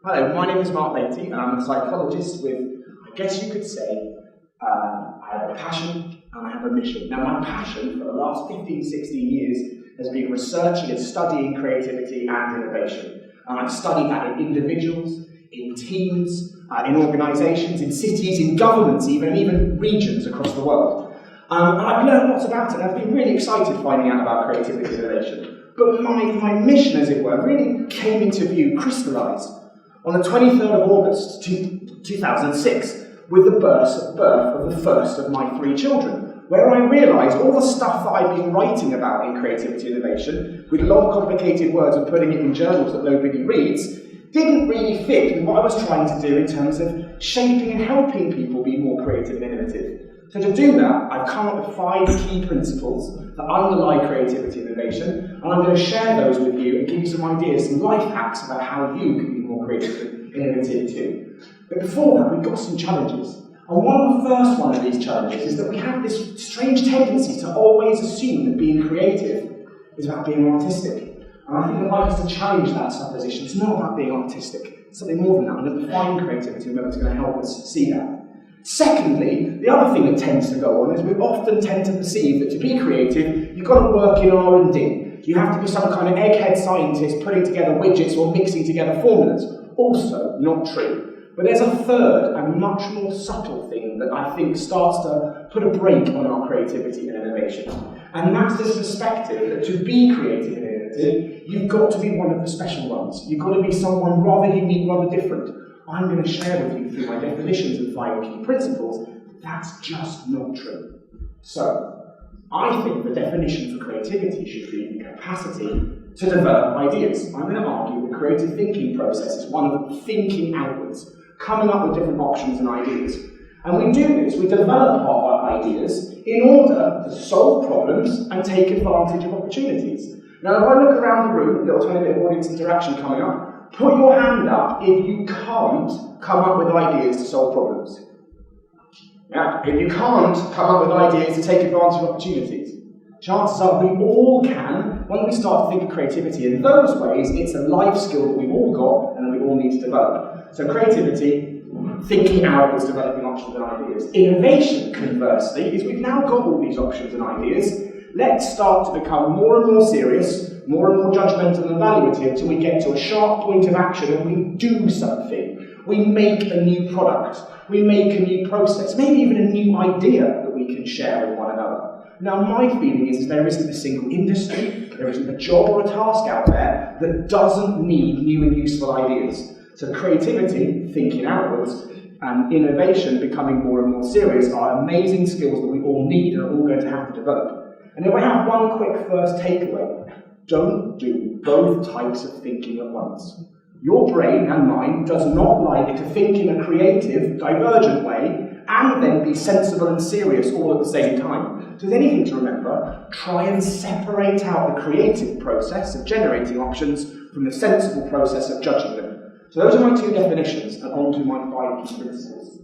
Hello, my name is Mark Batey, and I'm a psychologist with, I guess you could say, I have a passion and I have a mission. Now, my passion for the last 15, 16 years has been researching and studying creativity and innovation. And I've studied that in individuals, in teams, in organisations, in cities, in governments even regions across the world. And I've learned lots about it, and I've been really excited finding out about creativity and innovation. But my mission, as it were, really came into view, crystallised, on the 23rd of August 2006, with the birth of the first of my 3 children, where I realised all the stuff that I'd been writing about in creativity and innovation, with long complicated words and putting it in journals that nobody reads, didn't really fit with what I was trying to do in terms of shaping and helping people be more creative and innovative. So to do that, I've come up with 5 key principles that underlie creativity and innovation, and I'm going to share those with you and give you some ideas, some life hacks about how you can be more creative and innovative too. But before that, we've got some challenges. And the first one of these challenges is that we have this strange tendency to always assume that being creative is about being artistic. And I think I'd like us to challenge that supposition. It's not about being artistic. It's something more than that. I'm going to define creativity and whether it's going to help us see that. Secondly, the other thing that tends to go on is we often tend to perceive that to be creative, you've got to work in R&D. You have to be some kind of egghead scientist putting together widgets or mixing together formulas. Also, not true. But there's a third and much more subtle thing that I think starts to put a brake on our creativity and innovation. And that's this perspective that to be creative and innovative, you've got to be one of the special ones. You've got to be someone rather unique, rather different. I'm going to share with you through my definitions and 5 key principles, that's just not true. So, I think the definition for creativity should be the capacity to develop ideas. I'm going to argue the creative thinking process is one of thinking outwards, coming up with different options and ideas. And we do this, we develop our ideas in order to solve problems and take advantage of opportunities. Now, if I look around the room, a little tiny bit of audience interaction coming up, put your hand up if you can't come up with ideas to solve problems. Yeah, if you can't come up with ideas to take advantage of opportunities. Chances are we all can when we start to think of creativity in those ways. It's a life skill that we've all got and that we all need to develop. So creativity, thinking outwards, developing options and ideas. Innovation, conversely, is we've now got all these options and ideas. Let's start to become more and more serious, more and more judgmental and evaluative until we get to a sharp point of action and we do something. We make a new product. We make a new process, maybe even a new idea that we can share with one another. Now, my feeling is there isn't a single industry, there isn't a job or a task out there that doesn't need new and useful ideas. So creativity, thinking outwards, and innovation, becoming more and more serious, are amazing skills that we all need and are all going to have to develop. And if I have one quick first takeaway, don't do both types of thinking at once. Your brain and mine does not like to think in a creative, divergent way and then be sensible and serious all at the same time. So if there's anything to remember, try and separate out the creative process of generating options from the sensible process of judging them. So those are my 2 definitions, and on to my 5 key principles.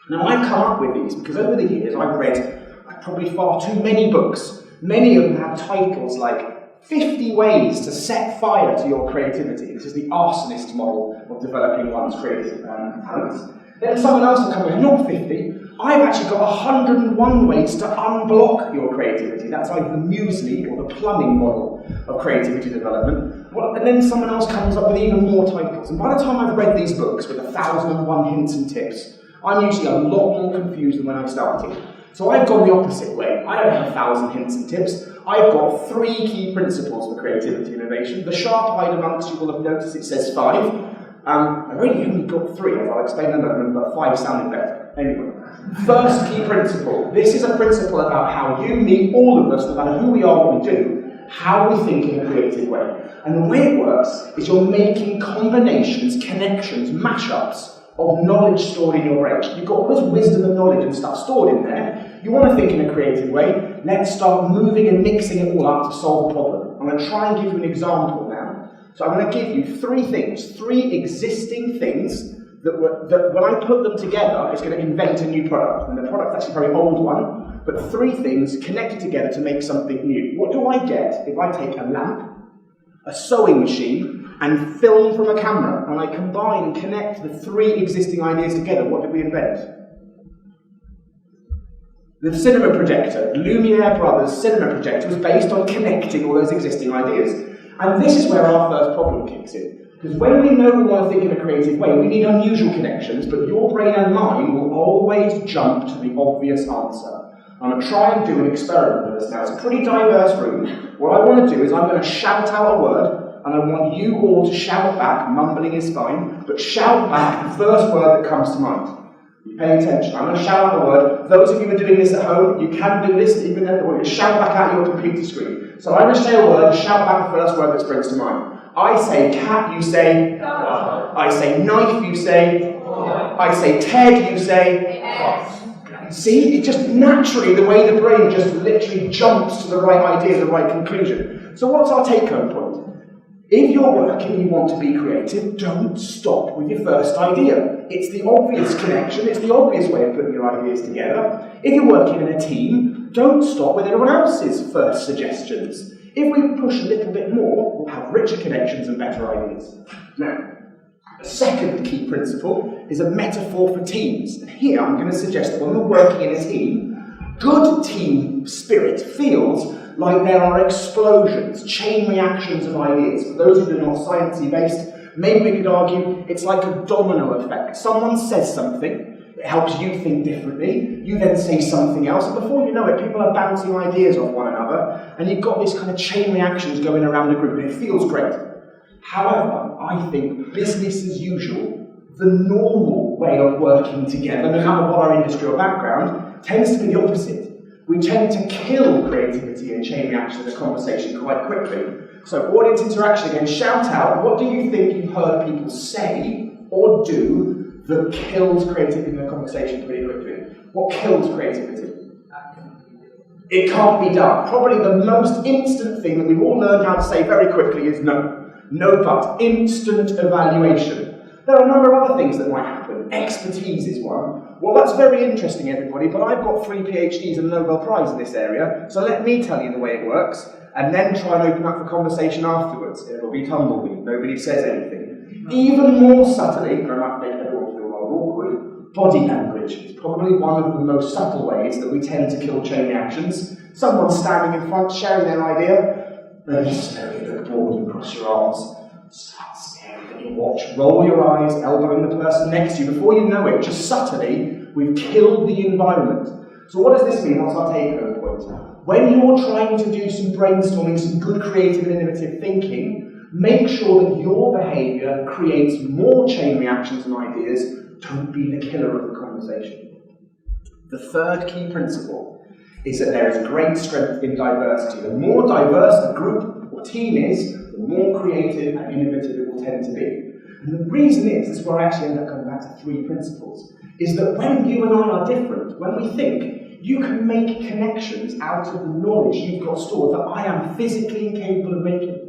Now, I've come up with these because over the years I've read probably far too many books. Many of them have titles like 50 ways to set fire to your creativity. This is the arsonist model of developing one's creative talents. Then someone else will come with, not 50, I've actually got 101 ways to unblock your creativity. That's like the muesli or the plumbing model of creativity development. And then someone else comes up with even more titles. And by the time I've read these books with 1,001 hints and tips, I'm usually a lot more confused than when I started. So I've gone the opposite way. I don't have 1,000 hints and tips. I've got 3 key principles for creativity and innovation. The sharp-eyed amongst you will have noticed it says 5. I've really only got 3, as I'll explain in a moment, but 5 sounded better. Anyway, first key principle. This is a principle about how you, me, all of us, no matter who we are, what we do, how we think in a creative way. And the way it works is you're making combinations, connections, mashups of knowledge stored in your brain. You've got all this wisdom and knowledge and stuff stored in there. You want to think in a creative way. Let's start moving and mixing it all up to solve a problem. I'm going to try and give you an example now. So I'm going to give you 3 things, 3 existing things that when I put them together, it's going to invent a new product. And the product's actually a very old one, but 3 things connected together to make something new. What do I get if I take a lamp, a sewing machine, and film from a camera, and I combine and connect the 3 existing ideas together, what did we invent? The cinema projector, Lumiere Brothers cinema projector, was based on connecting all those existing ideas. And this is where our first problem kicks in. Because when we know we want to think in a creative way, we need unusual connections, but your brain and mine will always jump to the obvious answer. I'm going to try and do an experiment with this now. It's a pretty diverse room. What I want to do is I'm going to shout out a word, and I want you all to shout back. Mumbling is fine, but shout back the first word that comes to mind. You pay attention. I'm going to shout out a word. Those of you who are doing this at home, you can do this even though you shout back out your computer screen. So I'm going to say a word, shout back the first word that springs to mind. I say cat, you say. I say knife, you say. I say Ted, you say. See, it just naturally, the way the brain just literally jumps to the right idea, the right conclusion. So what's our take-home point? If you're working and you want to be creative, don't stop with your first idea. It's the obvious connection, it's the obvious way of putting your ideas together. If you're working in a team, don't stop with everyone else's first suggestions. If we push a little bit more, we'll have richer connections and better ideas. Now, the second key principle is a metaphor for teams. And here I'm going to suggest that when we're working in a team, good team spirit feels like there are explosions, chain reactions of ideas. For those who are not sciencey based, maybe we could argue it's like a domino effect. Someone says something, it helps you think differently, you then say something else, and before you know it, people are bouncing ideas off one another, and you've got this kind of chain reactions going around the group, and it feels great. However, I think business as usual, the normal way of working together, no matter what our industry or background, tends to be the opposite. We tend to kill creativity and chain reaction in a conversation quite quickly. So audience interaction again, shout out, what do you think you've heard people say or do that kills creativity in a conversation pretty quickly? What kills creativity? It can't be done. Probably the most instant thing that we've all learned how to say very quickly is no. No but. Instant evaluation. There are a number of other things that might happen. Expertise is one. Well, that's very interesting, everybody, but I've got 3 PhDs and a Nobel Prize in this area, so let me tell you the way it works, and then try and open up the conversation afterwards. It'll be tumbleweed. Nobody says anything. Even more subtly, and I might make everyone feel rather awkward, body language is probably one of the most subtle ways that we tend to kill chain reactions. Someone standing in front, sharing their idea, then you slowly look bored and cross your arms, start staring at your watch, roll your eyes, elbowing the person next to you. Before you know it, just subtly, we've killed the environment. So what does this mean? What's our take-home point? When you're trying to do some brainstorming, some good creative and innovative thinking, make sure that your behaviour creates more chain reactions and ideas. Don't be the killer of the conversation. The third key principle is that there is great strength in diversity. The more diverse a group or team is, the more creative and innovative it will tend to be. And the reason is, this is where I actually end up coming back to 3 principles, is that when you and I are different, when we think, you can make connections out of the knowledge you've got stored that I am physically incapable of making.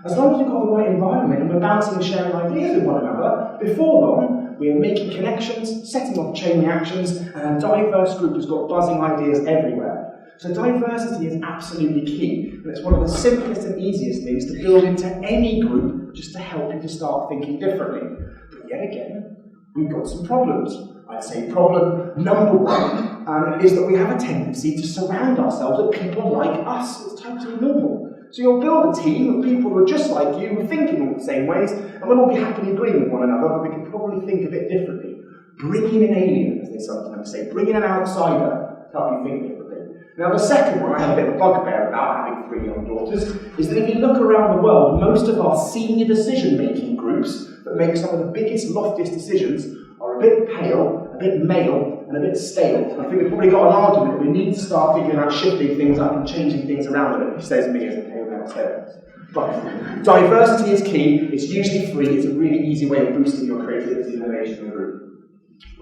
As long as we've got the right environment and we're bouncing and sharing ideas with one another, before long, we are making connections, setting off chain reactions, and a diverse group has got buzzing ideas everywhere. So diversity is absolutely key, and it's one of the simplest and easiest things to build into any group just to help you to start thinking differently. But yet again, we've got some problems. I'd say problem number 1 is that we have a tendency to surround ourselves with people like us. It's totally normal. So you'll build a team of people who are just like you, who are thinking all the same ways, and we'll all be happily agreeing with one another, but we can probably think a bit differently. Bring in an alien, as they sometimes say. Bring in an outsider to help you think differently. Now the second one, I have a bit of a bugbear about having 3 young daughters, is that if you look around the world, most of our senior decision-making groups that make some of the biggest, loftiest decisions are a bit pale, a bit male, and a bit stale. I think we've probably got an argument that we need to start figuring out shifting things up and changing things around a bit, which says me as a pale male stale. But diversity is key, it's usually free, it's a really easy way of boosting your creativity and innovation in the group.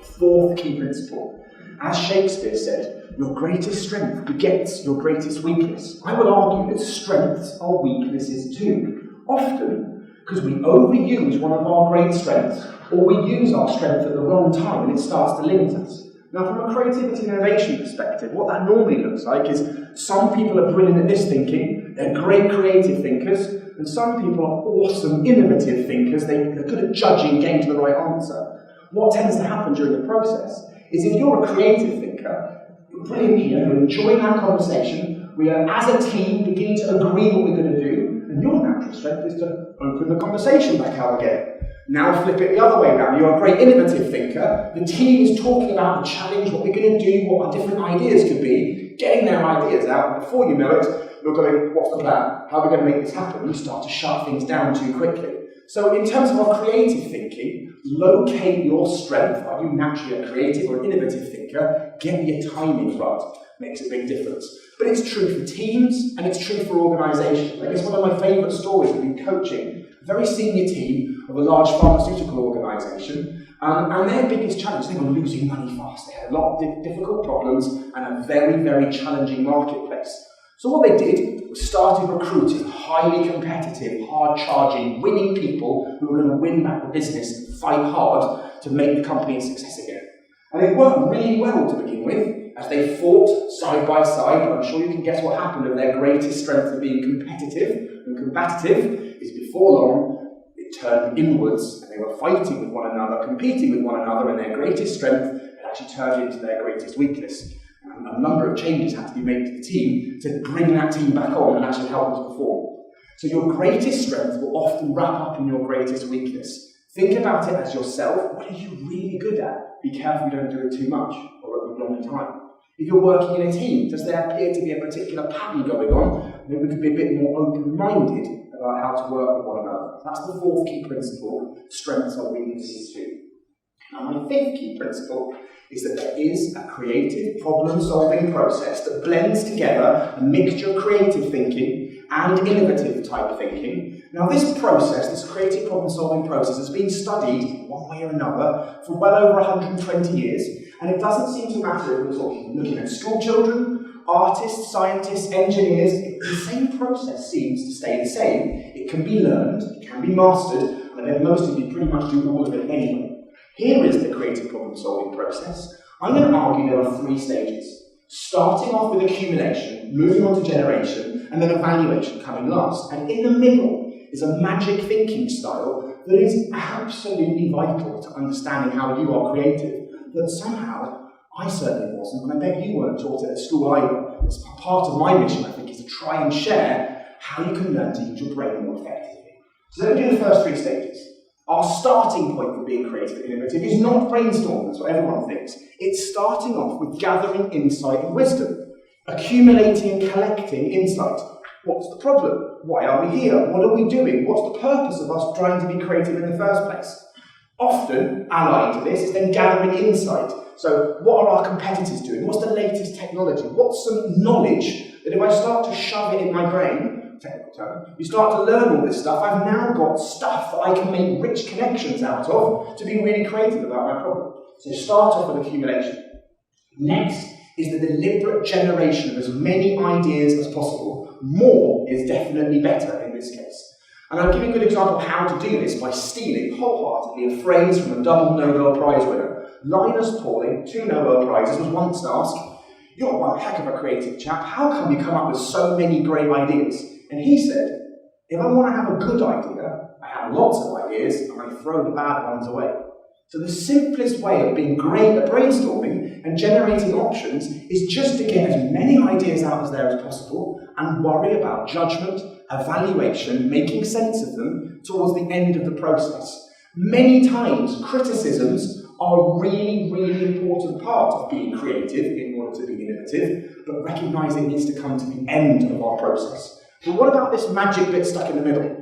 4th key principle. As Shakespeare said, your greatest strength begets your greatest weakness. I would argue that strengths are weaknesses too. Often, because we overuse one of our great strengths, or we use our strength at the wrong time and it starts to limit us. Now from a creativity and innovation perspective, what that normally looks like is some people are brilliant at this thinking, they're great creative thinkers, and some people are awesome, innovative thinkers. They're good at judging, getting to the right answer. What tends to happen during the process is if you're a creative thinker, you're brilliant here, you're enjoying that conversation, we are, as a team, beginning to agree what we're going to do, and your natural strength is to open the conversation back out again. Now flip it the other way around. You're a great innovative thinker. The team is talking about the challenge, what we're going to do, what our different ideas could be, getting their ideas out, and before you know it, you're going, what's the plan? How are we going to make this happen? You start to shut things down too quickly. So in terms of our creative thinking, locate your strength. Are you naturally a creative or an innovative thinker? Get your timing right. Makes a big difference. But it's true for teams, and it's true for organisations. I guess one of my favourite stories has been coaching a very senior team of a large pharmaceutical organisation, and their biggest challenge, they were losing money fast. They had a lot of difficult problems and a very, very challenging marketplace. So what they did was started recruiting highly competitive, hard-charging, winning people who were going to win back the business and fight hard to make the company a success again. And it worked really well to begin with, as they fought side by side, but I'm sure you can guess what happened, and their greatest strength of being competitive and combative is before long, it turned inwards, and they were fighting with one another, competing with one another, and their greatest strength had actually turned into their greatest weakness. And a number of changes had to be made to the team to bring that team back on and actually help them to perform. So your greatest strength will often wrap up in your greatest weakness. Think about it as yourself. What are you really good at? Be careful you don't do it too much or at the wrong time. If you're working in a team, does there appear to be a particular pattern going on? Maybe we could be a bit more open-minded about how to work with one another. That's the fourth key principle, strengths are weaknesses too. Now my fifth key principle is that there is a creative problem-solving process that blends together a mixture of creative thinking and innovative type thinking. Now this process, this creative problem-solving process, has been studied one way or another for well over 120 years, and it doesn't seem to matter if we're looking at school children, artists, scientists, engineers. The same process seems to stay the same. It can be learned, it can be mastered, and then most of you pretty much do all of it anyway. Here is the creative problem-solving process. I'm going to argue there are three stages. Starting off with accumulation, moving on to generation, and then evaluation coming last. And in the middle is a magic thinking style that is absolutely vital to understanding how you are creative, that somehow I certainly wasn't, and I bet you weren't taught it at school either. It's part of my mission, I think, is to try and share how you can learn to use your brain more effectively. So let me do the first three stages. Our starting point for being creative and innovative is not brainstorming, that's what everyone thinks. It's starting off with gathering insight and wisdom, accumulating and collecting insight. What's the problem? Why are we here? What are we doing? What's the purpose of us trying to be creative in the first place? Often, allied to this, is then gathering insight. So, what are our competitors doing? What's the latest technology? What's some knowledge that if I start to shove it in my brain, technical term, you start to learn all this stuff, I've now got stuff that I can make rich connections out of to be really creative about my problem. So start off with accumulation. Next is the deliberate generation of as many ideas as possible. More is definitely better in this case. And I'll give you a good example of how to do this by stealing wholeheartedly a phrase from a double Nobel Prize winner. Linus Pauling, 2 Nobel Prizes, was once asked, "You're one heck of a creative chap, how come you come up with so many great ideas?" And he said, "If I want to have a good idea, I have lots of ideas and I throw the bad ones away." So the simplest way of being great at brainstorming and generating options is just to get as many ideas out as possible and worry about judgment, evaluation, making sense of them towards the end of the process. Many times, criticisms are a really, really important part of being creative in order to be innovative, but recognizing it needs to come to the end of our process. But what about this magic bit stuck in the middle?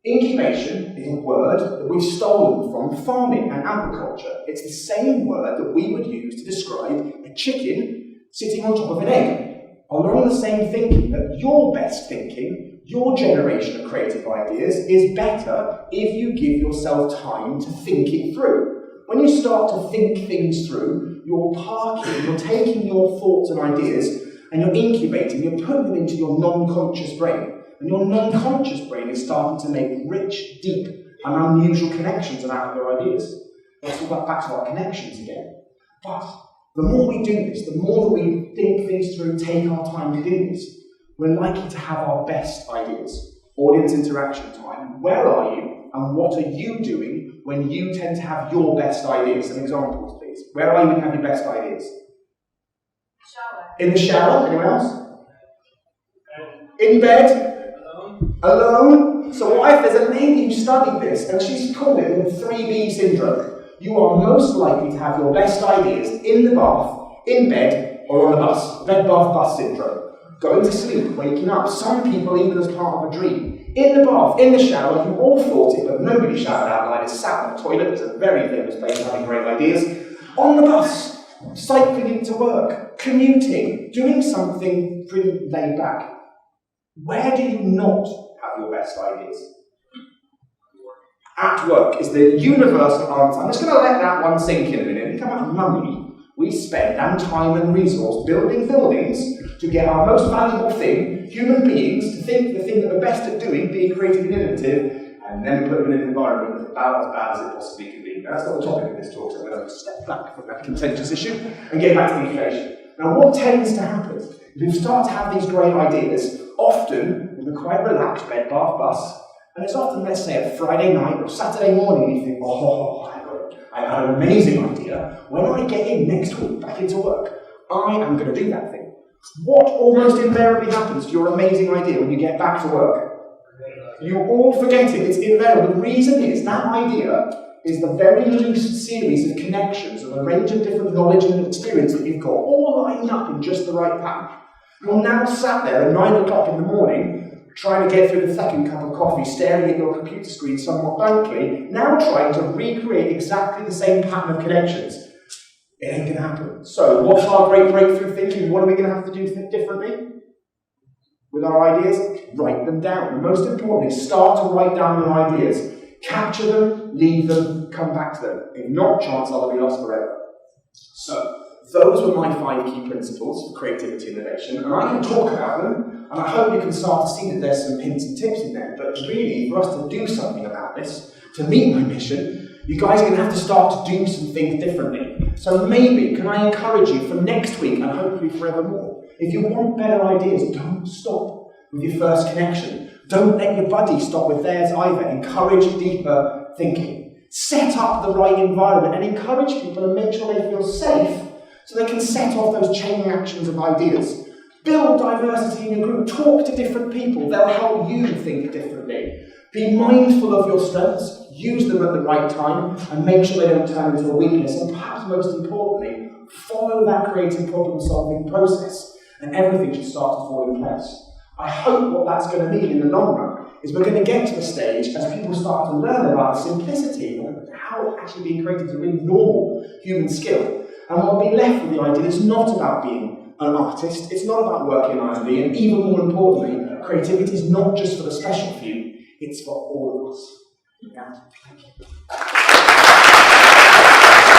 Incubation is a word that we've stolen from farming and agriculture. It's the same word that we would use to describe a chicken sitting on top of an egg. Along the same thinking that your best thinking, your generation of creative ideas, is better if you give yourself time to think it through. When you start to think things through, you're parking, you're taking your thoughts and ideas and you're incubating, you're putting them into your non-conscious brain. And your non-conscious brain is starting to make rich, deep, and unusual connections about your ideas. Let's talk back to our connections again. But the more we do this, the more that we think things through, take our time to do this, we're likely to have our best ideas. audience interaction time. Where are you and what are you doing when you tend to have your best ideas? Some examples, please. Where are you when you have your best ideas? Shower. In the shower? Anyone else? In bed? Alone? So what if there's a lady who studied this and she's called it the 3B syndrome? You are most likely to have your best ideas in the bath, in bed, or on the bus. Bed, bath, bus syndrome. Going to sleep, waking up. Some people even as part of a dream. In the bath, in the shower, you all thought it, but nobody shouted out loud. It's sat on the toilet. It's a very famous place for having great ideas. On the bus, cycling to work, commuting, doing something pretty laid back. Where do you not have your best ideas? At work is the universal answer. I'm just going to let that one sink in a minute. Think how much money we spend and time and resource building buildings to get our most valuable thing, human beings, to think the thing that we're best at doing, being creative and innovative, and then put them in an environment that's about as bad as it possibly can be. Now, that's not the topic of this talk, so I'm going to step back from that contentious issue and get back to the innovation. Now, what tends to happen is we start to have these great ideas, often with a quite relaxed bed, bath, bus, and it's often, let's say, a Friday night or Saturday morning, and you think, oh, I have an amazing idea. When I get in next week, back into work, I am going to do that thing. What almost invariably happens to your amazing idea when you get back to work? You all forget it. It's invariable. The reason is that idea is the very loose series of connections of a range of different knowledge and experience that you've got, all lined up in just the right pattern. You're now sat there at 9 o'clock in the morning, trying to get through the second cup of coffee, staring at your computer screen somewhat blankly, now trying to recreate exactly the same pattern of connections. It ain't going to happen. So, what's our great breakthrough thinking? What are we going to have to do differently with our ideas? Write them down. And most importantly, start to write down your ideas. Capture them, leave them, come back to them. If not, chances are they'll be lost forever. So, those were my 5 key principles for creativity and innovation, and I can talk about them, and I hope you can start to see that there's some hints and tips in there, but really, for us to do something about this, to meet my mission, you guys are going to have to start to do some things differently. So maybe, can I encourage you for next week, and hopefully forevermore, if you want better ideas, don't stop with your first connection. Don't let your buddy stop with theirs either. Encourage deeper thinking. Set up the right environment and encourage people and make sure they feel safe so they can set off those chain reactions of ideas. Build diversity in your group. Talk to different people. They'll help you think differently. Be mindful of your strengths. Use them at the right time and make sure they don't turn into a weakness. And perhaps most importantly, follow that creative problem-solving process and everything should start to fall in place. I hope what that's going to mean in the long run is we're going to get to the stage as people start to learn about simplicity and how actually being creative is a really normal human skill. And we'll be left with the idea it's not about being an artist, it's not about working on R&D, and even more importantly, creativity is not just for the special few, it's for all of us. Yeah. Thank you.